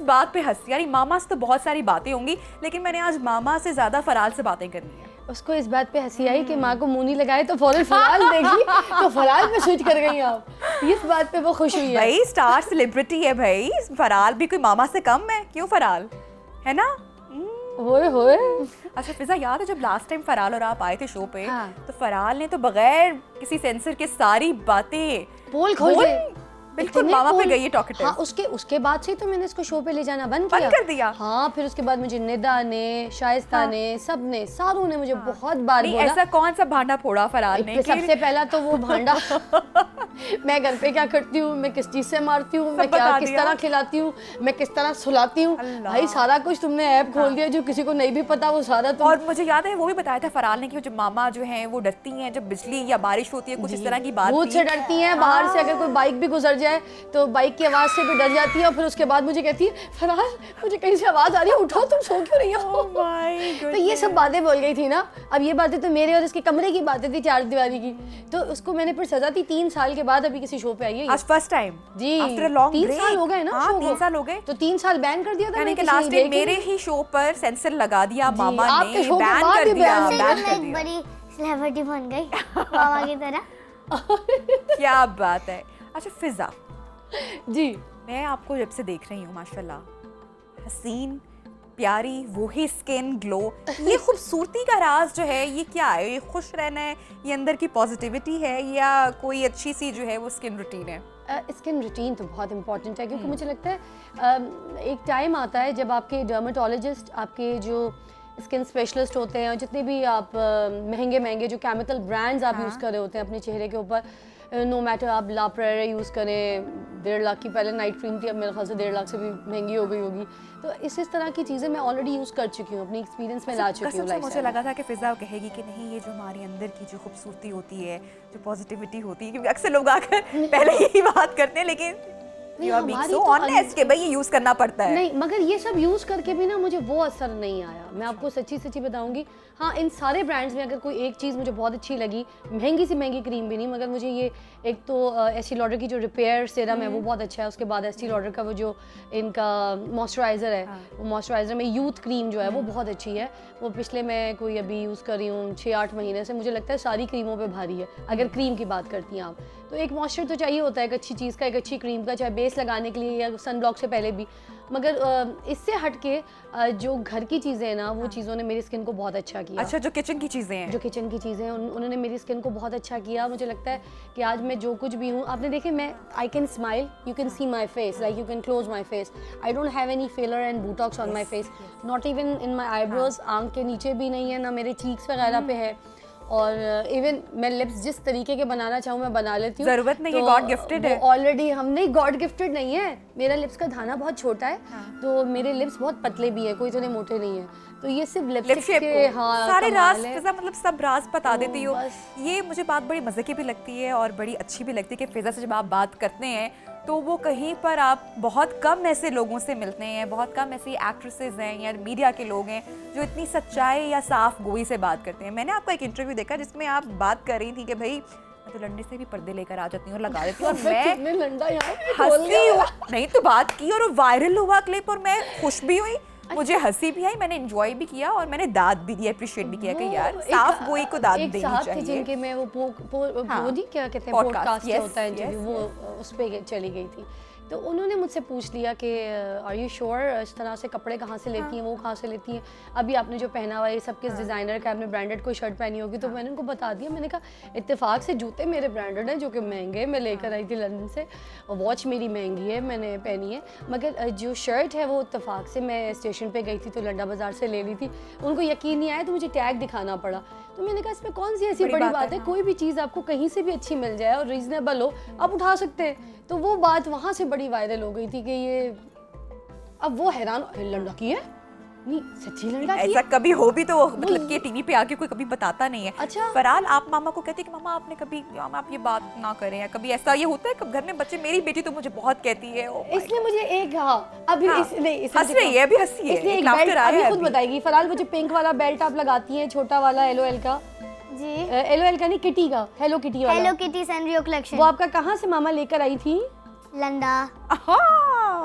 बात पे हंसी, यानी मामा से तो बहुत सारी बातें होंगी, लेकिन मैंने आज मामा से ज्यादा फराल से बातें करनी है। उसको इस बात पे हंसी आई कि माँ को मुंह नहीं लगाए तो फौरन फराल देगी, तो फराल पे स्विच कर गई आप। इस बात पे वो खुश हुई है। भाई स्टार सेलिब्रिटी है भाई, फराल भी कोई मामा से कम है, क्यों फराल, है ना? होए होए। अच्छा फिजा, याद है जब लास्ट टाइम फराल और आप आए थे शो पे, हाँ। तो फराल ने तो बगैर किसी सेंसर के सारी बातें पोल खोल के बिल्कुल मामा पे गई है टॉकेटिव। हाँ, उसके बाद से तो मैंने इसको शो पे ले जाना बंद कर दिया। हाँ, फिर उसके बाद मुझे निदा ने, शाइस्ता ने, सब ने, सारों ने मुझे बहुत बार बोला। ऐसा कौन सा भांडा फोड़ा फराल ने? सबसे पहला तो वो भांडा मैं घर पे क्या करती हूँ, मैं किस चीज से मारती हूँ, मैं क्या किस तरह खिलाती हूँ, मैं किस तरह सुलाती हूँ, भाई सारा कुछ तुमने ऐप खोल दिया जो किसी को नहीं भी पता वो सारा तुम। और मुझे याद है वो भी बताया था फराल ने कि जो मामा जो है वो डरती हैं जब बिजली या बारिश होती है, कुछ इस तरह की बात। भूत से डरती हैं, बाहर से अगर कोई बाइक भी गुजर जाए तो बाइक की आवाज से भी डर जाती है, और फिर उसके बाद मुझे कहती है फराल मुझे कहीं से आवाज आ रही है, उठो, तुम सो क्यों रही हो? तो ये सब बातें बोल गई थी ना। अब ये बातें तो मेरे और इसके कमरे की बातें थी, चार दीवारी की। तो उसको मैंने फिर सजा दी 3 साल के बाद, अभी किसी शो पे आई है आज फर्स्ट टाइम जी। आफ्टर अ लॉन्ग 3 साल हो गए ना। हाँ, 3 साल हो गए। तो 3 साल बैन कर दिया था यानी कि लास्ट टाइम मेरे ही शो पर सेंसर लगा दिया मामा ने, बैन कर दिया, बैन कर एक दिया। बड़ी सेलिब्रिटी बन गई मामा की तरह। क्या बात है। अच्छा फिजा जी, मैं आपको जब से देख रही हूँ माशाल्लाह, हसीन प्यारी वही स्किन ग्लो, ये खूबसूरती का राज जो है ये क्या है? ये खुश रहना है, ये अंदर की पॉजिटिविटी है, या कोई अच्छी सी जो है वो स्किन रूटीन है? स्किन रूटीन तो बहुत इंपॉर्टेंट है, क्योंकि मुझे लगता है एक टाइम आता है जब आपके डर्मेटोलॉजिस्ट, आपके जो स्किन स्पेशलिस्ट होते हैं, और जितने भी आप महंगे महंगे जो केमिकल ब्रांड्स आप यूज़ कर रहे होते हैं अपने चेहरे के ऊपर, नो मैटर आप ला प्रेरा यूज़ करें, 1.5 लाख की पहले नाइट क्रीम थी, अब मेरे ख्याल से 1.5 लाख से भी महंगी हो गई होगी। तो इस तरह की चीज़ें मैं ऑलरेडी यूज़ कर चुकी हूँ, अपनी एक्सपीरियंस में ला चुकी हूँ। मुझे लगा था कि फिजा कहेगी कि नहीं, ये जो हमारी अंदर की जो खूबसूरती होती है, जो पॉजिटिविटी होती है, क्योंकि अक्सर लोग आकर पहले यही बात करते हैं, लेकिन नहीं, you are being हमारी so तो honest कि भाई ये यूज करना पड़ता है। नहीं, मगर ये सब यूज करके भी ना मुझे वो असर नहीं आया, मैं आपको सच्ची सच्ची बताऊंगी। हाँ, इन सारे ब्रांड्स में अगर कोई एक चीज़ मुझे बहुत अच्छी लगी, महंगी से महंगी क्रीम भी नहीं, मगर मुझे ये एक तो एस्टी लॉडर की जो रिपेयर सीरम है वो बहुत अच्छा है। उसके बाद एस्टी लॉडर का वो जो इनका मॉइस्चराइज़र है, वो मॉइस्चराइज़र में यूथ क्रीम जो है वो बहुत अच्छी है। वो पिछले मैं कोई अभी यूज़ कर रही हूँ 6-8 महीने से, मुझे लगता है सारी क्रीमों पे भारी है अगर क्रीम की बात करती हैं आप। तो एक मॉइस्चर तो चाहिए होता है एक अच्छी चीज़ का, एक अच्छी क्रीम का, चाहे बेस लगाने के लिए या सन ब्लॉक से पहले भी। मगर इससे हट के जो घर की चीज़ें हैं ना, वो चीज़ों ने मेरी स्किन को बहुत अच्छा किया। अच्छा, जो किचन की चीज़ें हैं, जो किचन की चीज़ें हैं उन्होंने मेरी स्किन को बहुत अच्छा किया। मुझे लगता है कि आज मैं जो कुछ भी हूँ, आपने देखे मैं I can smile, you can see my face, like you can close my face, I don't have any filler and Botox on my face, not even in my eyebrows, आंख के नीचे भी नहीं है, ना मेरे चीक्स वगैरह पे है। और इवन मैं लिप्स जिस तरीके के बनाना चाहूँ मैं बना लेती हूँ। जरूरत नहीं है, गॉड गिफ्टेड है ऑलरेडी। हम नहीं, गॉड गिफ्टेड नहीं है, मेरा लिप्स का धाना बहुत छोटा है। तो मेरे लिप्स बहुत पतले भी है, कोई इतने मोटे नहीं है। तो ये सिर्फ लिपस्टिक के सारे राज, फिजा मतलब सब राज बता देती हो। ये मुझे बात बड़ी मजे की भी लगती है और बड़ी अच्छी भी लगती है कि फिजा से जब आप बात करते हैं तो वो कहीं पर आप बहुत कम ऐसे लोगों से मिलते हैं, बहुत कम ऐसी एक्ट्रेसेस हैं या मीडिया के लोग हैं जो इतनी सच्चाई या साफ गोई से बात करते हैं। मैंने आपका एक इंटरव्यू देखा जिसमें आप बात कर रही थी कि भाई मैं तो लंडे से भी पर्दे लेकर आ जाती हूँ और लगा देती हूँ, और मैं लंडा हंसी नहीं तो बात की और वो वायरल हुआ क्लिप, और मैं खुश भी हुई, मुझे हंसी भी आई, मैंने एंजॉय भी किया और मैंने दाद भी दिया, अप्रिशिएट भी किया कि यार साफ गोई को दाद देनी चाहिए। जिनके मैं वो क्या कहते हैं पॉडकास्ट होता है इंटरव्यू, वो उस पे चली गई थी। तो उन्होंने मुझसे पूछ लिया कि आर यू श्योर इस तरह से कपड़े कहाँ से लेती हैं, वो कहाँ से लेती हैं, अभी आपने जो पहना हुआ है ये सब किस डिज़ाइनर का, आपने ब्रांडेड कोई शर्ट पहनी होगी। तो मैंने उनको बता दिया, मैंने कहा इत्तेफाक से जूते मेरे ब्रांडेड हैं जो कि महंगे, मैं लेकर आई थी लंदन से, वॉच मेरी महंगी है, मैंने पहनी है, मगर जो शर्ट है वो इत्तेफाक से मैं स्टेशन पर गई थी तो लंडा बाज़ार से ले ली थी। उनको यकीन नहीं आया तो मुझे टैग दिखाना पड़ा। तो मैंने कहा इसमें कौन सी ऐसी बड़ी बात है, कोई भी चीज़ आपको कहीं से भी अच्छी मिल जाए और रीजनेबल हो, आप उठा सकते हैं। तो वो बात वहाँ से बड़ी वायरल हो गई थी कि ये, अब वो हैरान, लंडा की है नहीं, सच्ची लंडा की ऐसा कभी हो भी तो मतलब कि टीवी पे आके कोई कभी बताता नहीं है। अच्छा, फराल आप मामा को कहती है कि मामा आपने कभी, आप ये बात ना करें, या कभी ऐसा ये होता है कब घर में बच्चे, मेरी बेटी तो मुझे बहुत कहती है, इसलिए मुझे एक अभी हंस रही है, अभी हंसी है, इसलिए एक बेल्ट अभी खुद बताएगी। फराल वो जो पिंक वाला बेल्ट आप लगाती हैं, छोटा वाला LOL का, जी LOL का नहीं, किटी का, हेलो किटी वाला, हेलो किटी सैनरियो कलेक्शन, वो आपका कहाँ से मामा लेकर आई थी? लंडा।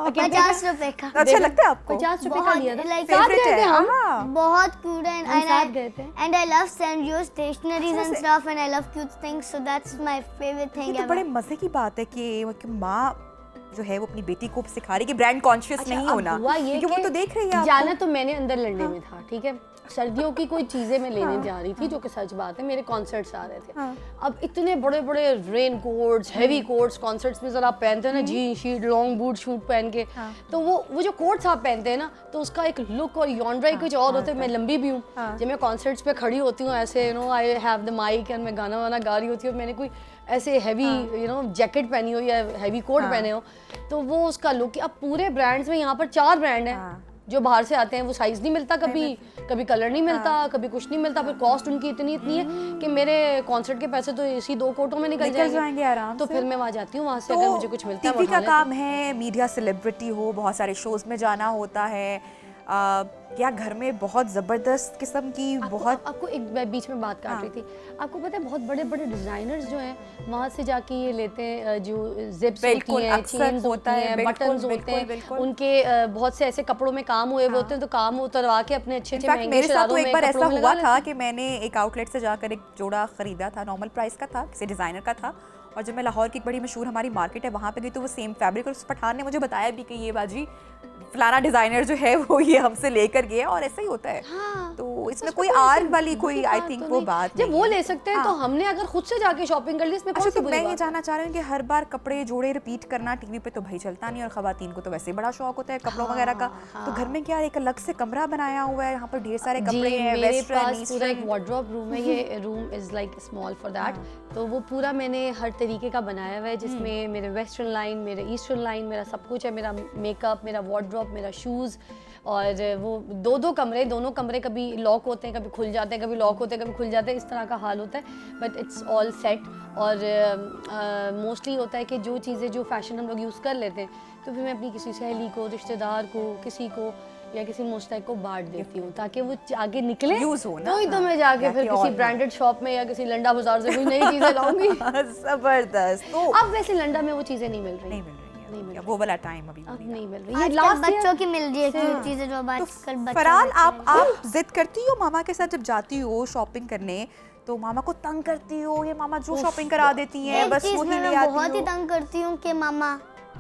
₹50 का। अच्छा लगता है आपको? 50 रुपए का लिया था। like साथ favorite गए थे है, हम। हाँ। बहुत cute है हम साथ गए थे। and I love Sanrio stationeries अच्छा and से- stuff and I love cute things, so that's my favorite ये thing तो ever. बड़े मजे की बात है कि माँ जो है वो अपनी बेटी को सिखा रही है कि ब्रांड कॉन्शियस नहीं अब होना, हुआ ये क्योंकि वो कि तो देख रही है आपको। जाना तो मैंने अंदर लड़ने में था, ठीक है। सर्दियों की कोई चीजें मैं लेने जा रही थी, जो कि सच बात है, मेरे कॉन्सर्ट्स आ रहे थे। अब इतने बड़े बड़े rain quotes, heavy quotes concerts में जरा आप पहनते हैं ना, gene sheet, long boot shoot पहन के, तो वो जो कोट्स आप पहनते हैं ना, तो उसका एक लुक और यॉन्ड्राई कुछ और होता है। मैं लंबी भी हूँ, जब मैं कॉन्सर्ट्स पे खड़ी होती हूँ ऐसे, you know, I have the mic and मैं गाना वाना गा रही होती हूँ, मैंने कोई ऐसे हैवी यू नो जैकेट पहनी हो या हैवी कोट पहने हो, तो वो उसका लुक। अब पूरे ब्रांड्स में यहाँ पर 4 ब्रांड हैं जो बाहर से आते हैं, वो साइज नहीं मिलता, कभी कलर नहीं मिलता, कभी कुछ नहीं मिलता, फिर कॉस्ट उनकी इतनी है कि मेरे कॉन्सर्ट के पैसे तो इसी 2 कोटों में निकल जाएंगे आराम तो से। फिर मैं वहाँ जाती हूँ, वहाँ से अगर मुझे कुछ मिलता है टीवी वो का उठा लेती हूँ। काम है, मीडिया सेलिब्रिटी हो, बहुत सारे शोज में जाना होता है, या घर में बहुत जबरदस्त किस्म की बहुत आपको एक मैं बीच में बात काट रही थी, आपको पता है बहुत बड़े बड़े डिजाइनर्स जो हैं वहाँ से जाके ये लेते हैं, जो जिप्स होती हैं, चेन्स होती हैं, बटन्स होते हैं, उनके बहुत से ऐसे कपड़ों में काम हुए होते हैं, तो काम उतरवा के अपने अच्छे इनफैक्ट महंगे मेरे साथ तो शरारों एक में बार ऐसा कपड़ों में हुआ लगा था लेते कि मैंने एक आउटलेट से जाकर एक जोड़ा खरीदा था, नॉर्मल प्राइस का था, किसी डिज़ाइनर का था, और जब मैं लाहौर की एक बड़ी मशहूर हमारी मार्केट है वहाँ पे गई तो वो सेम फैब्रिक, और उस पठान ने मुझे बताया भी कि ये बाजी फलाना डिजाइनर जो है वो ये हमसे लेकर गया, और ऐसा ही होता है। हाँ, तो इसमें उसमें कोई कोई आर्ट ऐसी वाली कोई बुरी आई बात थिंक तो वो नहीं। बात जब नहीं वो है। ले सकते हैं तो हमने अगर खुद से जाके शॉपिंग कर ली, इसमें अच्छा, कौन सी तो बुरी मैं ये बात है? जानना चाह रही हूँ कि हर बार कपड़े जोड़े रिपीट करना टीवी पे तो भाई चलता नहीं, और खवातीन को तो वैसे ही बड़ा शौक होता है कपड़ों वगैरह का, तो घर में क्या एक अलग से कमरा बनाया हुआ है, यहाँ पर ढेर सारे कपड़े हैं, मेरे वेस्टर्न पास पूरा एक ईस्टर्न। वार्डरोब रूम है, ये room is like small for that, तो वो पूरा मैंने हर तरीके का बनाया हुआ है, जिसमें मेरे वेस्टर्न लाइन, मेरे ईस्टर्न लाइन, मेरा सब कुछ है, मेरा मेकअप, मेरा वार्डरोब, मेरा शूज़, और वो 2-2 कमरे, दोनों कमरे कभी लॉक होते हैं, कभी खुल जाते हैं, कभी लॉक होते हैं, कभी खुल जाते हैं, इस तरह का हाल होता है, बट इट्स ऑल सेट। और मोस्टली होता है कि जो चीज़ें जो फैशन हम लोग यूज़ कर लेते हैं, तो फिर मैं अपनी किसी सहेली को, रिश्तेदार को, किसी को या किसी मुस्तैक को बांट देती हूँ ताकि वो आगे निकले, यूज हो ना, तो ही तो मैं जाके फिर किसी ब्रांडेड शॉप में या किसी लंडा बाजार से कोई नई चीज़ें लाऊंगी। जबरदस्त। तो अब वैसे लंडा में वो चीज़ें नहीं मिल रही, नहीं मिल रही नहीं मिल है वो वाला टाइम अभी अब नहीं नहीं मिल रही। आजकल ये लास्ट बच्चों की मिल रही है क्यूट चीजें जो अब तो आजकल बच्चों फराल, बच्चे आप जिद करती हो मामा के साथ जब जाती हो शॉपिंग करने, तो मामा को तंग करती हो, ये मामा जो शॉपिंग करा देती हैं एक बस चीज वही में ले मैं आती बहुत ही हो? तंग करती हूँ कि मामा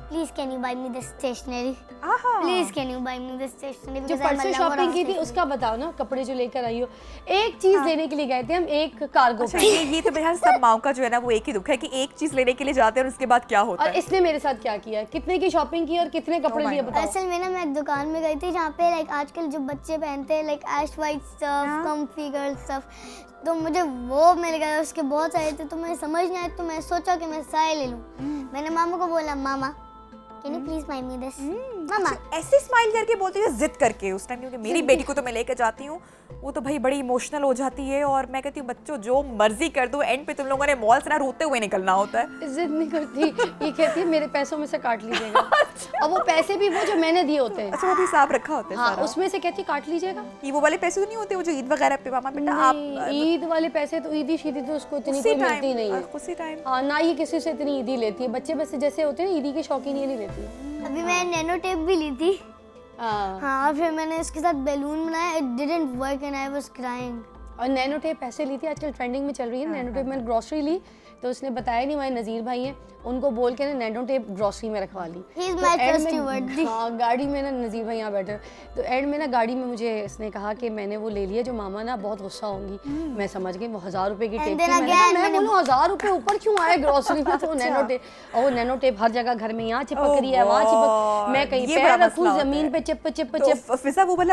please can you buy me this stationery, आहा। Please can you buy me this stationery, जो परसों शॉपिंग की थी उसका बताओ ना, कपड़े जो लेकर आई हो। एक चीज लेने के लिए गए थे हम, एक कार्गो अच्छा, ये तो मेरे सब माओ का जो है ना वो एक ही दुख है कि एक चीज लेने के लिए जाते हैं और उसके बाद क्या होता और है। इसने मेरे साथ क्या किया, कितने की शॉपिंग की और कितने कपड़े लिए बताओ। असल में ना मैं एक दुकान में गई थी जहाँ पे लाइक आजकल जो बच्चे पहनते हैं like ash white stuff, comfy girl stuff, तो मुझे वो मिल गया, उसके बहुत सारे थे, तो मुझे समझ नहीं आया, तो मैं सोचा कि मैं सारे ले लूँ। मैंने मामा को बोला, मामा can you please buy me this, मामा। ऐसे स्माइल करके बोलती है, जिद करके उस टाइम, क्योंकि मेरी बेटी को तो मैं लेकर जाती हूँ, वो तो भाई बड़ी इमोशनल हो जाती है, और मैं कहती हूँ बच्चों जो मर्जी कर दो, एंड पे तुम लोगों ने मॉल से ना रोते हुए निकलना होता है। जिद नहीं करती, ये कहती है मेरे पैसों में से काट लीजिएगा। और वो पैसे भी वो जो मैंने दिए होते हैं, अच्छा, वो भी हिसाब रखा होता है हाँ, सारा। उसमें से कहती काट लीजिएगा। ये वो वाले पैसे तो नहीं होते वो जो ईद वगैरह पे मामा बेटा आप नहीं, ईद वाले पैसे तो ईदी शीदी तो उसको इतनी उसी कोई मिलती नहीं है। उसी टाइम हाँ, ना ही किसी से इतनी ईदी लेती है, बच्चे बस जैसे होते हैं ईदी के शौकीन ये नहीं लेती। अभी मैं नैनो टेप भी ली थी, हाँ, हाँ, और फिर मैंने इसके साथ बैलून बनाया, it didn't work and I was crying. और नैनो टेप पैसे ली थी, आजकल ट्रेंडिंग में चल रही है नैनो टेप। मैंने ग्रोसरी ली तो उसने बताया नहीं, हमारे नज़ीर भाई हैं, उनको बोल के ना नैनो टेप ग्रोसरी में रखवा ली। He is तो my एंड में- trustworthy। हाँ, गाड़ी में ना नज़ीर भाई यहाँ बैठे, तो एंड में ना गाड़ी में मुझे इसने कहा कि मैंने वो ले लिया जो मामा ना बहुत गुस्सा होंगी। मैं समझ गई वो 1000 रुपए की And टेप then थी। मैंने again कहा, मैं मैंने- बोलूँ 1000 रुपए ऊपर क्यों आए ग्रोसरी में, तो नैनो टेप, और वो नैनो टेप हर जगह घर में यहाँ चिपक रही है, वहाँ चिपक, मैं कहीं ये पैर बड़ा रखूँ मसला होता जमीन है। पे चिप चिप तो चिप। फिजा वो वाला